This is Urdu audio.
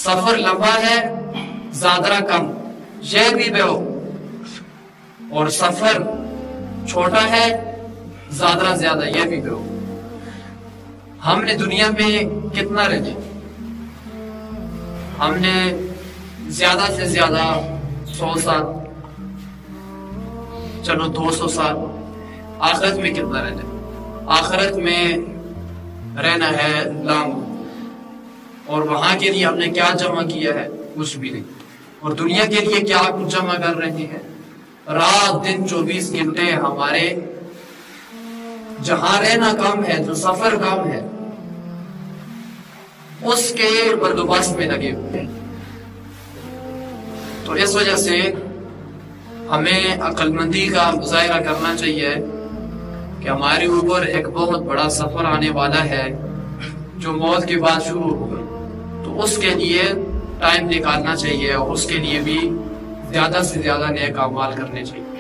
سفر لمبا ہے زیادہ کم، یہ بھی بیو، اور سفر چھوٹا ہے زیادہ یہ بھی بیو۔ ہم نے دنیا میں کتنا رہنا، ہم نے زیادہ سے زیادہ 100 سال، چلو 200 سال۔ آخرت میں کتنا رہنا ہے؟ آخرت میں رہنا ہے لامو، اور وہاں کے لیے ہم نے کیا جمع کیا ہے؟ کچھ بھی نہیں۔ اور دنیا کے لیے کیا کچھ جمع کر رہے ہیں؟ رات دن 24 گھنٹے ہمارے جہاں رہنا کم ہے، جو سفر کم ہے، اس کے بندوبست میں لگے ہوئے ہیں۔ تو اس وجہ سے ہمیں عقل مندی کا مظاہرہ کرنا چاہیے کہ ہمارے اوپر ایک بہت بڑا سفر آنے والا ہے جو موت کے بعد شروع ہوگا، تو اس کے لیے ٹائم نکالنا چاہیے، اور اس کے لیے بھی زیادہ سے زیادہ نیک اعمال کرنے چاہیے۔